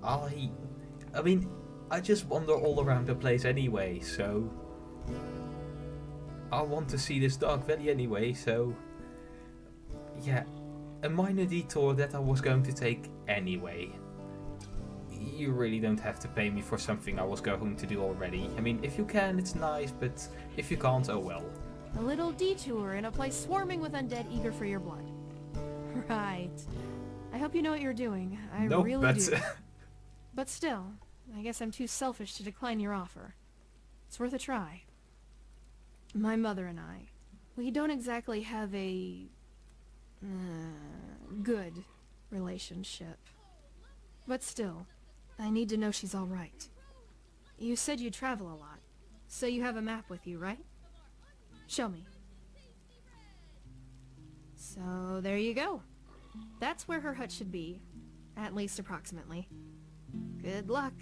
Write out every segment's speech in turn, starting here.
I mean, I just wander all around the place anyway, so I want to see this Dark Valley anyway, so yeah, a minor detour that I was going to take anyway. You really don't have to pay me for something I was going to do already. I mean, if you can, it's nice, but if you can't, oh well. A little detour in a place swarming with undead eager for your blood. Right. I hope you know what you're doing. I Nope, really do. But still, I guess I'm too selfish to decline your offer. It's worth a try. My mother and I, we don't exactly have a good relationship. But still, I need to know she's all right. You said you travel a lot, so you have a map with you, right? Show me. So there you go. That's where her hut should be, at least approximately. Good luck,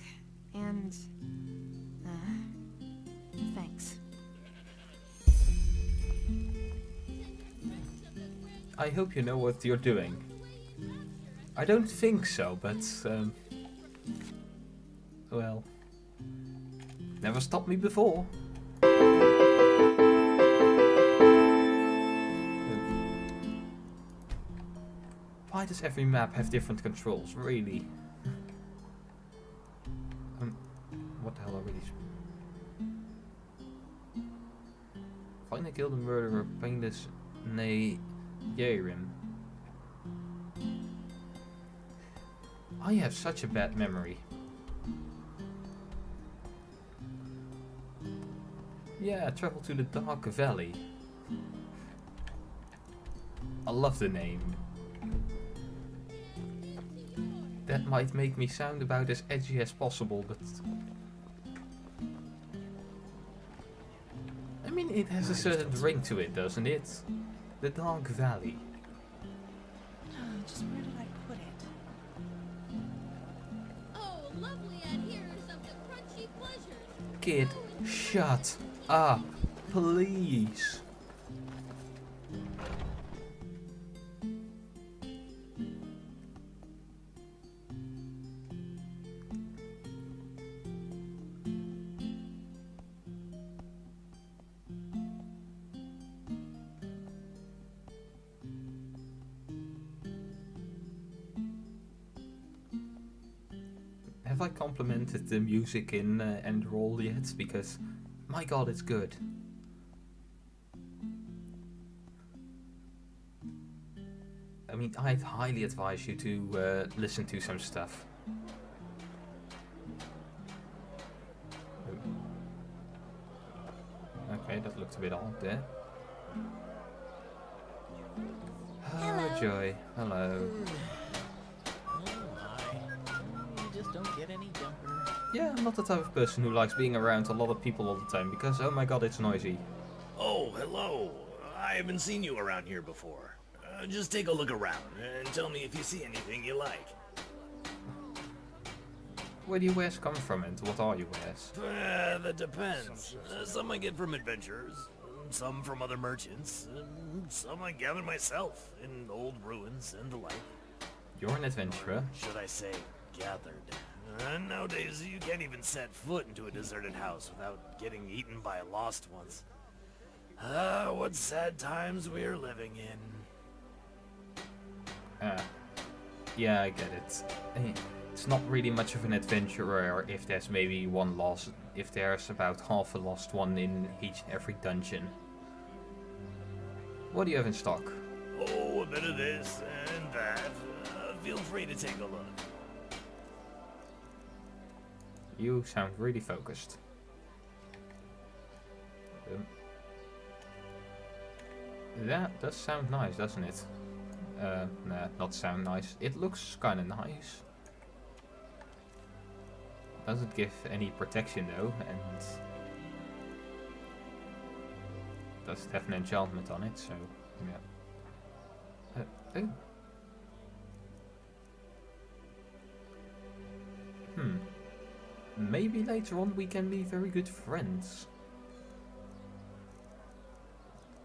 and thanks. I hope you know what you're doing. I don't think so, but well, never stopped me before. Why does every map have different controls? Really? What the hell are these? Find and kill the murderer, painless Yarim. I have such a bad memory. Yeah, travel to the Dark Valley. I love the name. That might make me sound about as edgy as possible, but I mean, it has a certain ring to it, doesn't it? The Dark Valley. Just where did I put it? Oh, lovely adherers of the crunchy pleasures. Kid, shut up, please. Have I complimented the music in Enderal yet? Because, my god, it's good. I mean, I'd highly advise you to listen to some stuff. Okay, that looked a bit odd there. Oh, Joy. Hello. Just don't get any jumper. Yeah, I'm not the type of person who likes being around a lot of people all the time because, oh my god, it's noisy. Oh, hello. I haven't seen you around here before. Just take a look around and tell me if you see anything you like. Where do your wares come from and what are your wares? That depends. Some I get from adventurers, some from other merchants, and some I gather myself in old ruins and the like. You're an adventurer. Should I say gathered? Nowadays, you can't even set foot into a deserted house without getting eaten by lost ones. What sad times we're living in. Yeah, I get it. It's not really much of an adventurer if there's maybe one lost, if there's about half a lost one in every dungeon. What do you have in stock? Oh, a bit of this and that. Feel free to take a look. You sound really focused. That does sound nice, doesn't it? Nah, not sound nice. It looks kinda nice. Doesn't give any protection though, and does have an enchantment on it, so yeah. Oh. Maybe later on we can be very good friends.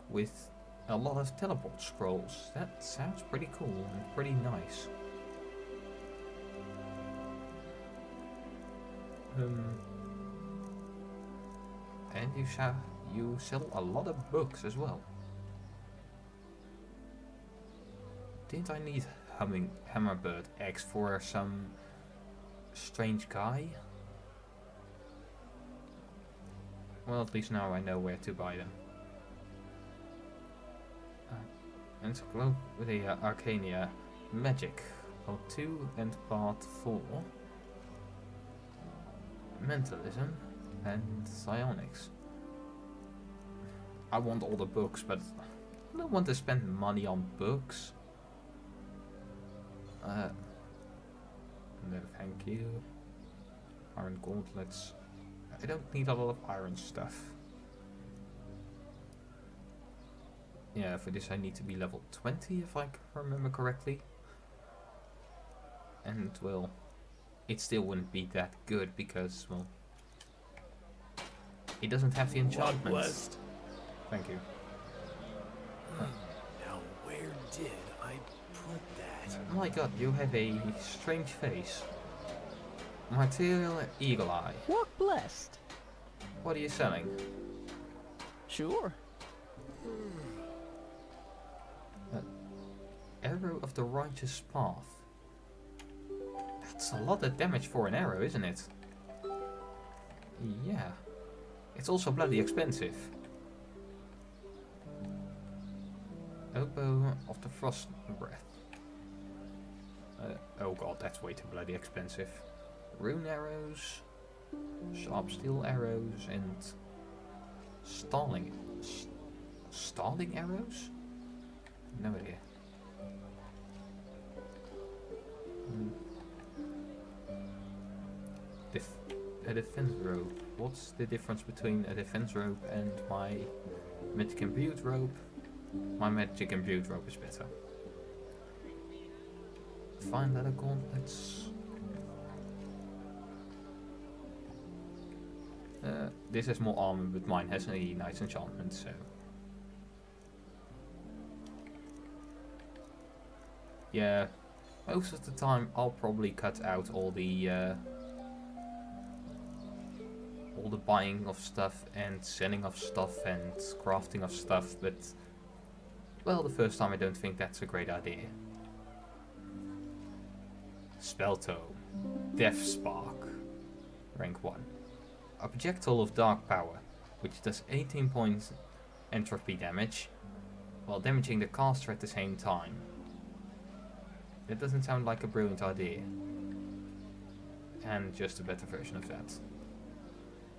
With a lot of teleport scrolls. That sounds pretty cool and pretty nice. And you sell a lot of books as well. Didn't I need hammerbird eggs for some strange guy? Well, at least now I know where to buy them. Encyclopedia Arcania Magic Part 2 and Part 4. Mentalism and Psionics. I want all the books, but I don't want to spend money on books. No, thank you. Iron gauntlets. I don't need a lot of iron stuff. Yeah, for this I need to be level 20 if I can remember correctly. And, well, it still wouldn't be that good because, well, it doesn't have the enchantments. Thank you. Now where did I put that? Oh my god, you have a strange face. Material Eagle Eye. Walk blessed. What are you selling? Sure. Arrow of the Righteous Path. That's a lot of damage for an arrow, isn't it? Yeah. It's also bloody expensive. Oboe of the Frost Breath. Oh god, that's way too bloody expensive. Rune arrows, sharp steel arrows, and stalling arrows? No idea. A defense rope. What's the difference between a defense rope and my magic imbued rope? My magic imbued rope is better. Fine leather gauntlets. This has more armor, but mine has a nice enchantment, so. Yeah, most of the time I'll probably cut out all the buying of stuff and selling of stuff and crafting of stuff, but well, the first time I don't think that's a great idea. Spell Tome, Death Spark, rank 1. A projectile of dark power, which does 18 points entropy damage, while damaging the caster at the same time. That doesn't sound like a brilliant idea. And just a better version of that.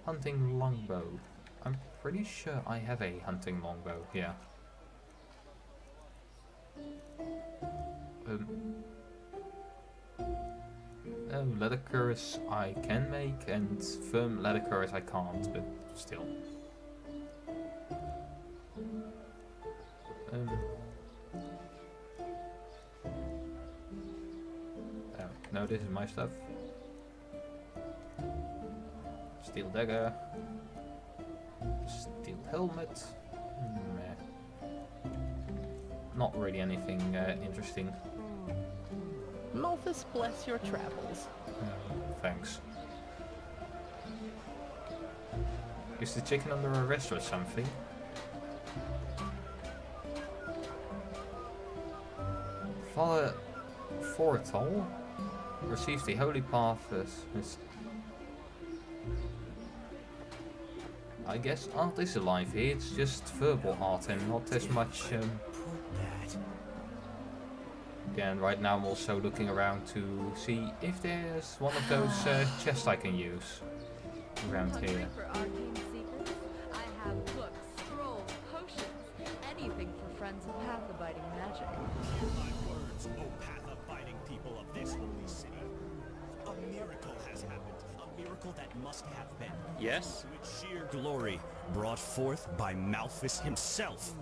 Hunting longbow. I'm pretty sure I have a hunting longbow, yeah. Leather cuirass I can make, and firm leather cuirass I can't, but still. Oh, no, this is my stuff. Steel dagger. Steel helmet. Meh. Not really anything interesting. Malthus bless your travels. Thanks. Is the chicken under arrest or something? Father Fortol receives the Holy Path as I guess art is alive here, it's just verbal art and not as much yeah, and right now I'm also looking around to see if there's one of those chests I can use around here. For arcane seekers, I have books, scrolls, potions, anything for friends of path-abiding magic. Hear my words, O path-abiding people of this holy city. A miracle has happened. A miracle that must have been. Yes? To its sheer glory, brought forth by Malthus himself.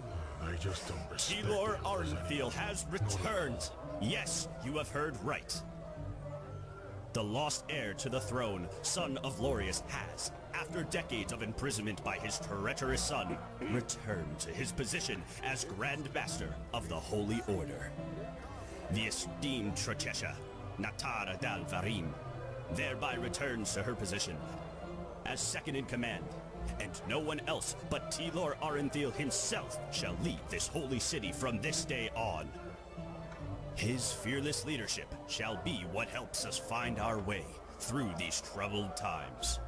I just don't respect Elor it. Ardenfiel has returned. Yes, you have heard right. The lost heir to the throne, son of Lorius, has, after decades of imprisonment by his treacherous son, returned to his position as Grand Master of the Holy Order. The esteemed Trecesha, Natara dal Varim, thereby returns to her position as second in command, and no one else but Tilor Arenthil himself shall lead this holy city from this day on. His fearless leadership shall be what helps us find our way through these troubled times.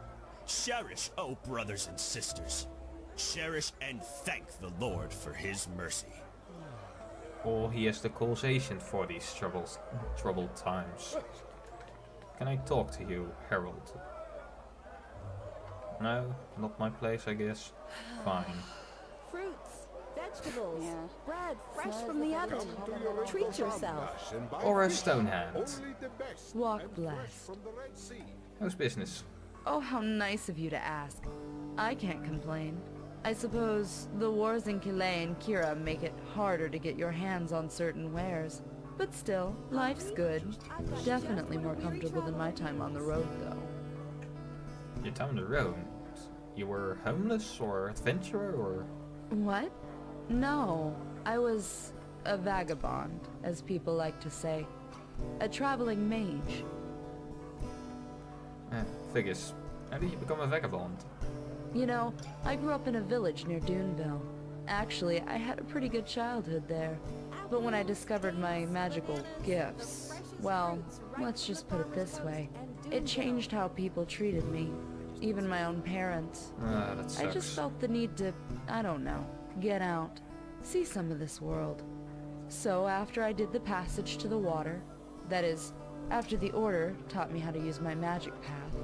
Cherish, oh brothers and sisters. Cherish and thank the Lord for his mercy. Or he has the causation for these troubled times. Can I talk to you, Harold? No, not my place, I guess. Fine. Fruits, vegetables, bread fresh from the oven. Treat yourself. Or a stone hand. Walk blessed. How's business? Oh, how nice of you to ask. I can't complain. I suppose the wars in Kilay and Kira make it harder to get your hands on certain wares. But still, life's good. Definitely more comfortable than my time on the road, though. Your time on the road? You were homeless or adventurer or... What? No, I was a vagabond, as people like to say. A traveling mage. Figures. How did you become a vagabond? You know, I grew up in a village near Duneville. Actually, I had a pretty good childhood there. But when I discovered my magical gifts, well, let's just put it this way. It changed how people treated me. Even my own parents. That sucks. I just felt the need to, I don't know, get out. See some of this world. So after I did the passage to the water, that is, after the Order taught me how to use my magic path,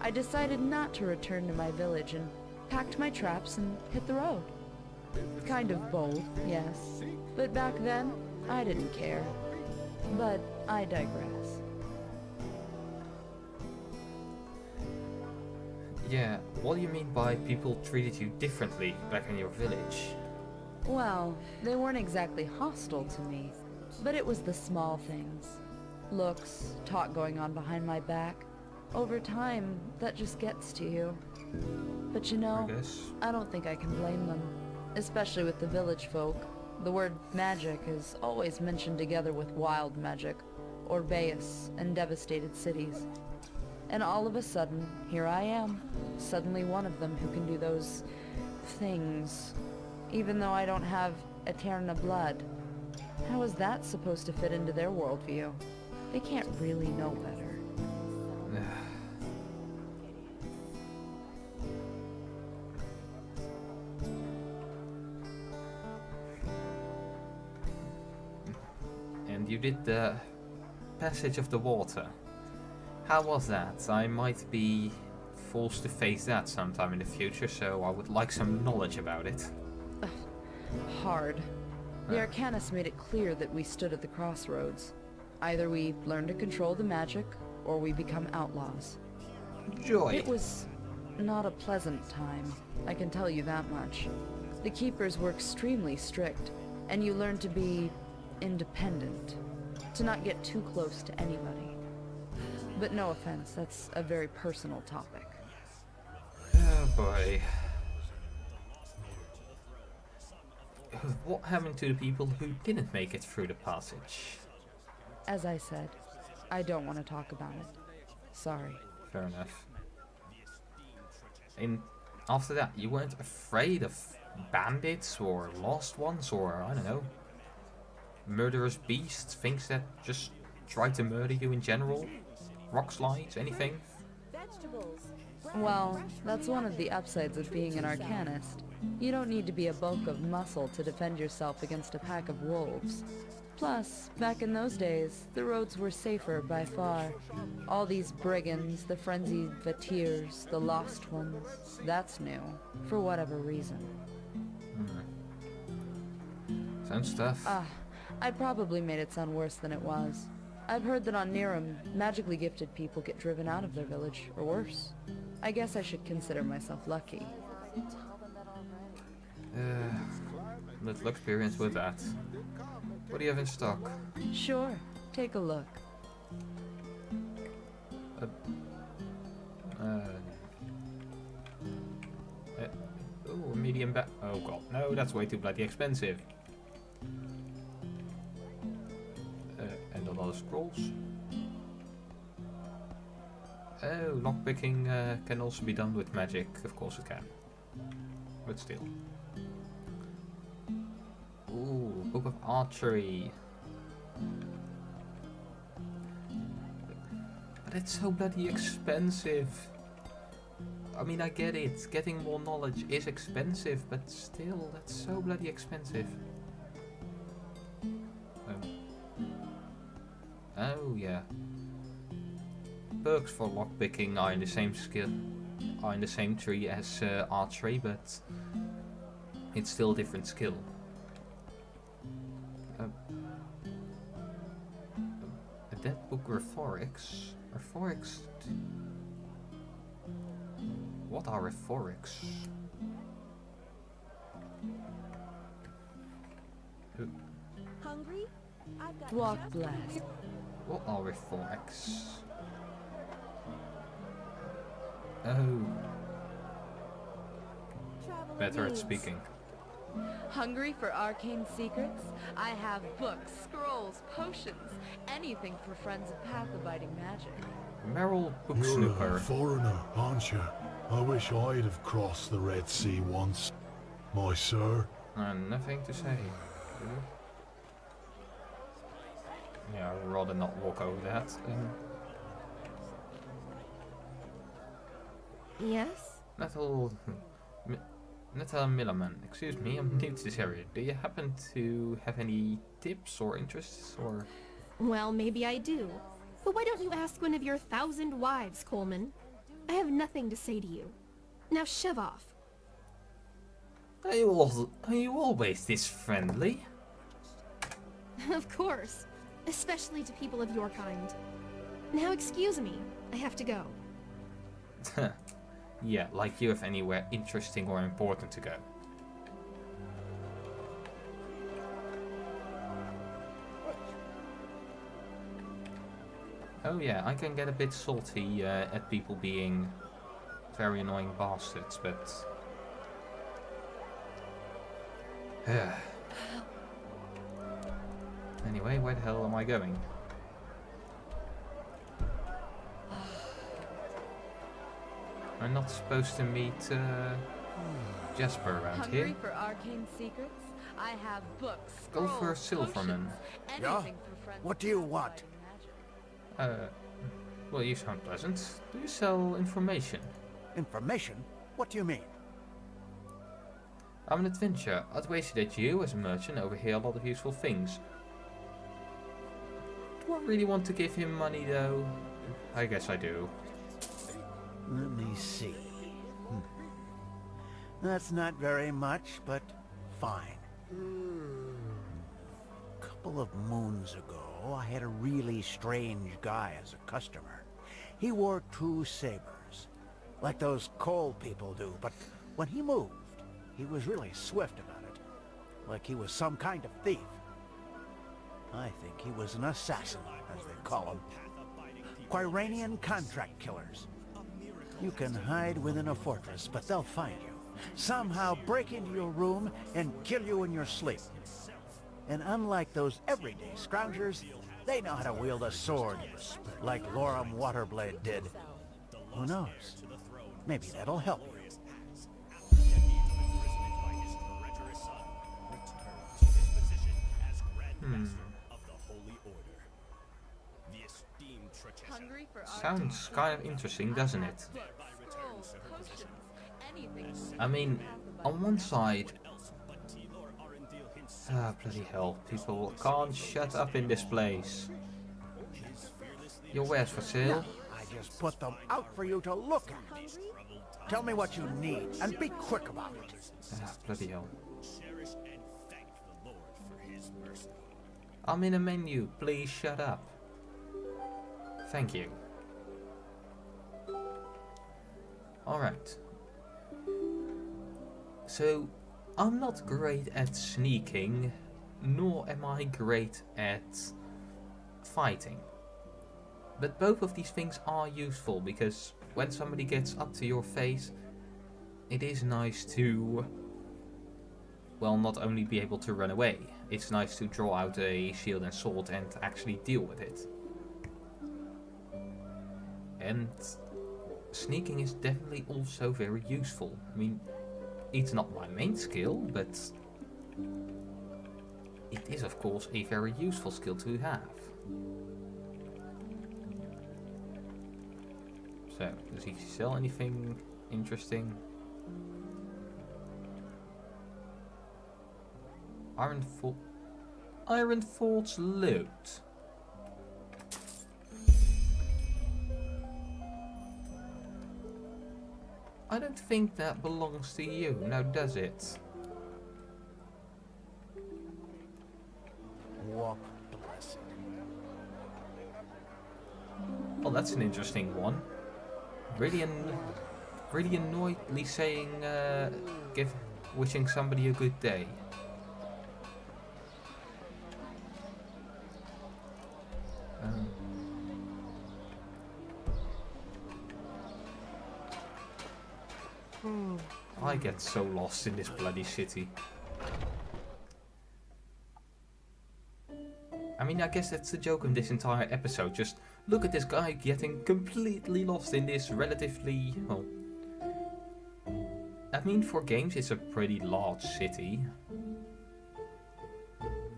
I decided not to return to my village and packed my traps and hit the road. Kind of bold, yes. But back then, I didn't care. But I digress. Yeah, what do you mean by people treated you differently back in your village? Well, they weren't exactly hostile to me, but it was the small things. Looks, talk going on behind my back. Over time, that just gets to you. But you know, I don't think I can blame them. Especially with the village folk. The word magic is always mentioned together with wild magic, Orbeus, and devastated cities. And all of a sudden, here I am, suddenly one of them who can do those things. Even though I don't have Eterna blood. How is that supposed to fit into their worldview? They can't really know better. And you did the passage of the water. How was that? I might be forced to face that sometime in the future, so I would like some knowledge about it. Hard. The Arcanist made it clear that we stood at the crossroads. Either we learn to control the magic, or we become outlaws. Joy. It was not a pleasant time, I can tell you that much. The Keepers were extremely strict, and you learn to be independent, to not get too close to anybody. But no offense, that's a very personal topic. Oh boy. What happened to the people who didn't make it through the passage? As I said, I don't want to talk about it. Sorry. Fair enough. And after that, you weren't afraid of bandits or lost ones or, I don't know, murderous beasts, things that just try to murder you in general? Rock slides, anything? Well, that's one of the upsides of being an Arcanist. You don't need to be a bulk of muscle to defend yourself against a pack of wolves. Plus, back in those days, the roads were safer by far. All these brigands, the frenzied Vatirs, the lost ones, that's new, for whatever reason. Sounds tough. I probably made it sound worse than it was. I've heard that on Niram, magically gifted people get driven out of their village, or worse. I guess I should consider myself lucky. Little experience with that. What do you have in stock? Sure, take a look. Oh, a medium bat. Oh god, no, that's way too bloody expensive. And a lot of scrolls. Oh, lockpicking can also be done with magic. Of course it can. But still. Ooh, Book of Archery. But it's so bloody expensive. I mean, I get it. Getting more knowledge is expensive, but still, that's so bloody expensive. Oh yeah. Perks for lockpicking are in the same tree as archery, but it's still a different skill. That book rhetorics. Rhetorics. What are rhetorics? Hungry? I've got Walk just blessed. What are rhetorics? Oh, traveler better at needs. speaking. Hungry for arcane secrets? I have books, scrolls, potions, anything for friends of path-abiding magic. Merrill Book You're a Snooper. foreigner, aren't you? I wish I'd have crossed the Red Sea once, my sir. Nothing to say. Yeah, I'd rather not walk over that. Yes? Nettle Millerman, excuse me, I'm new to this area. Do you happen to have any tips or interests or? Well, maybe I do. But why don't you ask one of your 1,000 wives, Coleman? I have nothing to say to you. Now shove off. Are you always this friendly? Of course. Especially to people of your kind. Now excuse me. I have to go. Yeah, like you have anywhere interesting or important to go. Oh yeah, I can get a bit salty at people being very annoying bastards, but... Anyway, where the hell am I going? I'm not supposed to meet Jasper around Hungry here. for arcane secrets? I have books, Go scrolls, for a Silverman. potions, Yeah? anything for friends What of do you want? path-abiding magic. Well, you sound pleasant. Do you sell information? Information? What do you mean? I'm an adventurer. I'd wager that you, as a merchant, overhear a lot of useful things. Do I really want to give him money, though? I guess I do. Let me see. That's not very much, but fine. A couple of moons ago, I had a really strange guy as a customer. He wore 2 sabers, like those coal people do, but when he moved, he was really swift about it, like he was some kind of thief. I think he was an assassin, as they call them. Quiranian contract killers. You can hide within a fortress, but they'll find you. Somehow break into your room and kill you in your sleep. And unlike those everyday scroungers, they know how to wield a sword, like Loram Waterblade did. Who knows? Maybe that'll help you. Hungry for Sounds kind of interesting, doesn't it? scrolls, potions, anything I mean, on one side... bloody hell. People can't shut up in this place. Your wares for sale? I just put them out for you to look at. Tell me what you need, and be quick about it. Bloody hell. I'm in a menu. Please shut up. Thank you. Alright. So, I'm not great at sneaking, nor am I great at fighting. But both of these things are useful, because when somebody gets up to your face, it is nice to, well, not only be able to run away, it's nice to draw out a shield and sword and actually deal with it. And sneaking is definitely also very useful. I mean, it's not my main skill, but it is of course a very useful skill to have. So, does he sell anything interesting? Ironforge loot. I don't think that belongs to you, now does it? What blessed. Well, that's an interesting one. Really annoyedly saying, wishing somebody a good day. I get so lost in this bloody city. I mean, I guess that's the joke of this entire episode. Just look at this guy getting completely lost in this relatively, well, I mean, for games it's a pretty large city.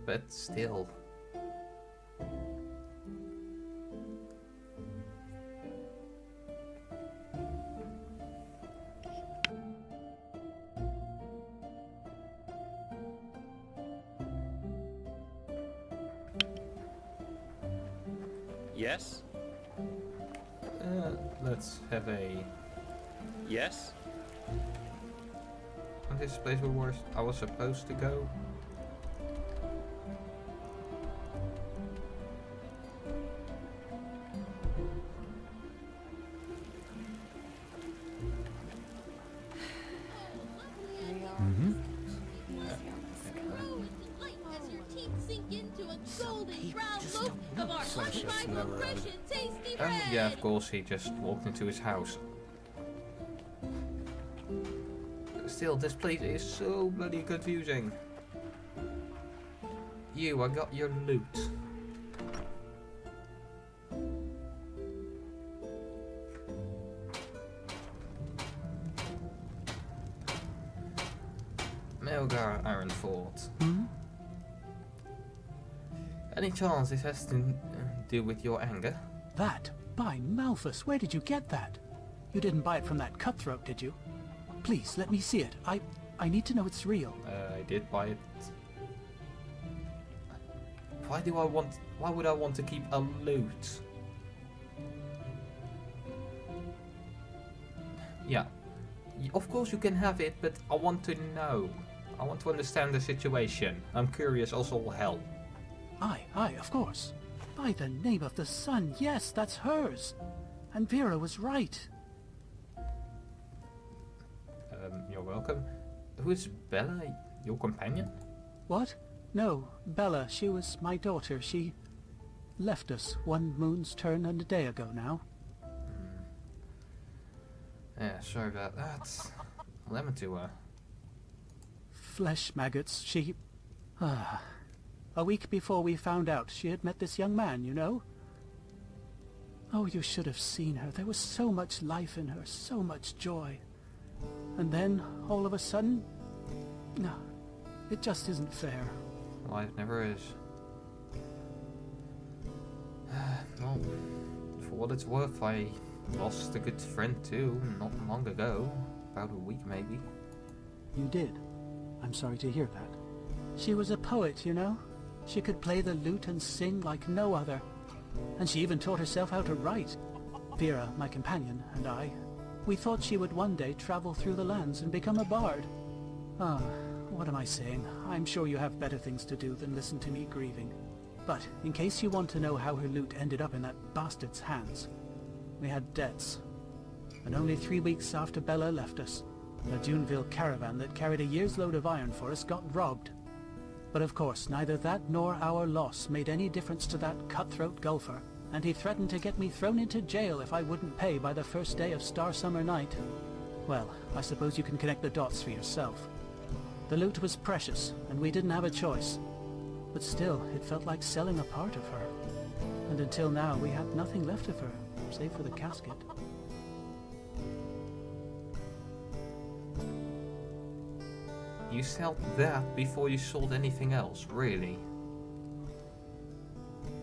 But still. Yes? Let's have a... Yes? This place where I was supposed to go. Yeah, of course, he just walked into his house. Still, this place is so bloody confusing. You, I got your loot. Melgar Ironfort. Any chance this has to do with your anger? That? By Malthus, where did you get that? You didn't buy it from that cutthroat, did you? Please, let me see it. I need to know it's real. I did buy it. Why would I want to keep a loot? Yeah. Of course you can have it, but I want to know. I want to understand the situation. I'm curious as all hell. Aye, of course. By the name of the sun, yes, that's hers. And Vera was right. You're welcome. Who is Bella? Your companion? What? No, Bella, she was my daughter. She left us one moon's turn and a day ago now. Yeah, sorry about that. What happened to her? Flesh maggots, she... A week before we found out, she had met this young man, you know? Oh, you should have seen her. There was so much life in her, so much joy. And then, all of a sudden... No, it just isn't fair. Life never is. Well, for what it's worth, I lost a good friend too, not long ago. About a week, maybe. You did? I'm sorry to hear that. She was a poet, you know? She could play the lute and sing like no other. And she even taught herself how to write. Vera, my companion, and I, we thought she would one day travel through the lands and become a bard. Ah, what am I saying? I'm sure you have better things to do than listen to me grieving. But, in case you want to know how her lute ended up in that bastard's hands, we had debts. And only 3 weeks after Bella left us, a Duneville caravan that carried a year's load of iron for us got robbed. But of course, neither that nor our loss made any difference to that cutthroat golfer, and he threatened to get me thrown into jail if I wouldn't pay by the first day of Star Summer Night. Well, I suppose you can connect the dots for yourself. The loot was precious, and we didn't have a choice. But still, it felt like selling a part of her. And until now, we had nothing left of her, save for the casket. You sold that before you sold anything else, really?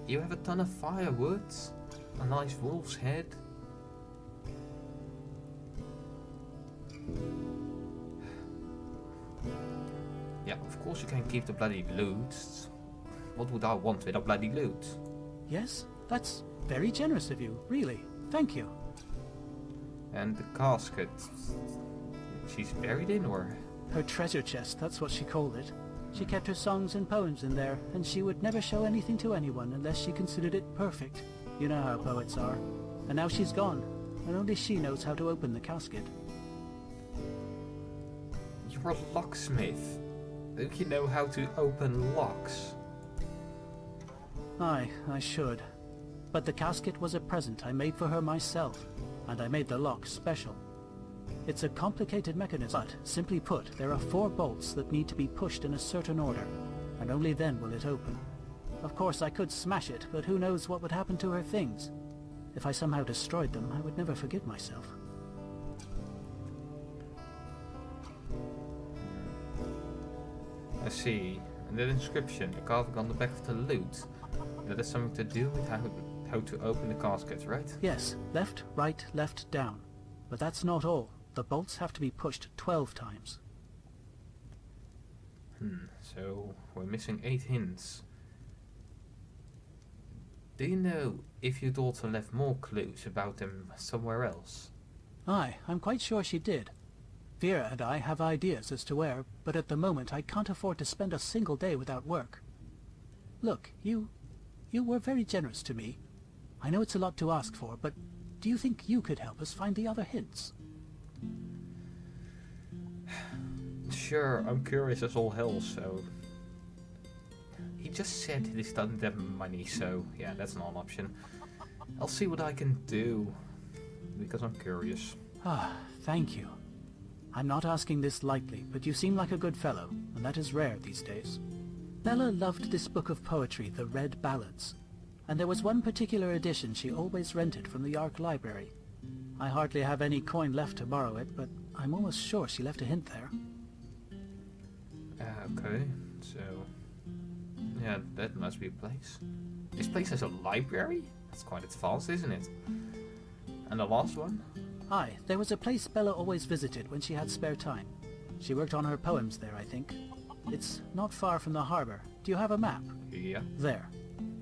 You have a ton of firewood, a nice wolf's head. Yeah, of course you can keep the bloody loot. What would I want with a bloody loot? Yes, that's very generous of you, really. Thank you. And the casket. She's buried in, or? Her treasure chest, that's what she called it. She kept her songs and poems in there, and she would never show anything to anyone unless she considered it perfect. You know how poets are. And now she's gone, and only she knows how to open the casket. You're a locksmith. Don't you know how to open locks? Aye, I should. But the casket was a present I made for her myself, and I made the lock special. It's a complicated mechanism, but simply put, there are 4 bolts that need to be pushed in a certain order, and only then will it open. Of course, I could smash it, but who knows what would happen to her things. If I somehow destroyed them, I would never forgive myself. I see. And the inscription, the carving on the back of the loot. That has something to do with how to open the casket, right? Yes, left, right, left, down. But that's not all. The bolts have to be pushed 12 times. So we're missing 8 hints. Do you know if your daughter left more clues about them somewhere else? Aye, I'm quite sure she did. Vera and I have ideas as to where, but at the moment I can't afford to spend a single day without work. Look, you were very generous to me. I know it's a lot to ask for, but do you think you could help us find the other hints? Sure, I'm curious as all hell, so... He just said he doesn't have money, so yeah, that's not an option. I'll see what I can do, because I'm curious. Ah, thank you. I'm not asking this lightly, but you seem like a good fellow, and that is rare these days. Bella loved this book of poetry, the Red Ballads, and there was one particular edition she always rented from the Ark Library. I hardly have any coin left to borrow it, but I'm almost sure she left a hint there. Okay, so... Yeah, that must be a place. This place has a library? That's quite advanced, isn't it? And the last one? Aye, there was a place Bella always visited when she had spare time. She worked on her poems there, I think. It's not far from the harbor. Do you have a map? Yeah. There.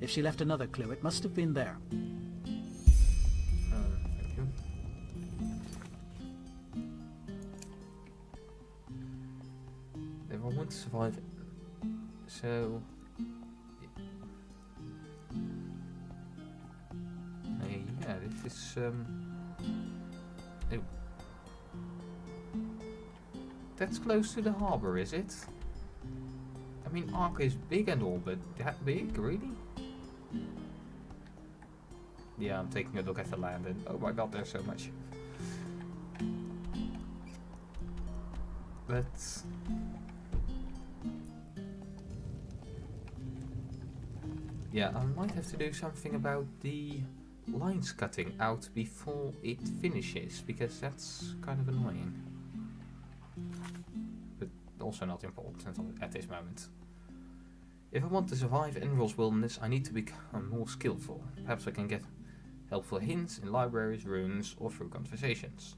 If she left another clue, it must have been there. Thank you. If I want to survive... So... Yeah, this is... Oh. That's close to the harbor, is it? I mean, Ark is big and all, but that big, really? Yeah, I'm taking a look at the land and oh my god, there's so much. But... Yeah, I might have to do something about the lines cutting out before it finishes, because that's kind of annoying. But also not important at this moment. If I want to survive Enderal's wilderness, I need to become more skillful. Perhaps I can get helpful hints in libraries, runes, or through conversations.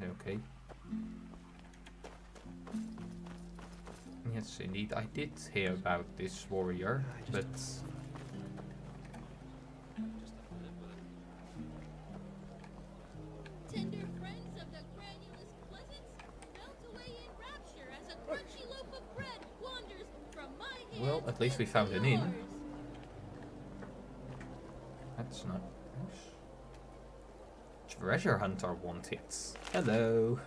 Okay. Yes, indeed, I did hear about this warrior, but... Tender friends of the granulous pleasance melt away in rapture as a crunchy loaf of bread wanders from my hand. Well, at least we found an inn. That's not nice. Treasure hunter wanted. Hello.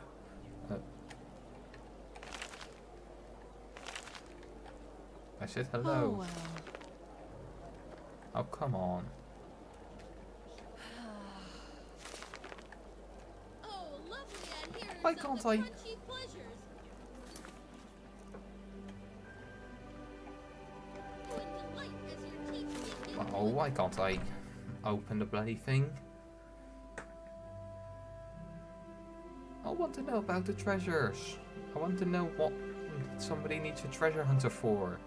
I said hello. Oh, well. Oh, come on. Oh, lovely adherents Why of can't the I- crunchy pleasures. Go into light as your teeth sink in. Oh, why can't I open the bloody thing. I want to know about the treasures. I want to know what somebody needs a treasure hunter for.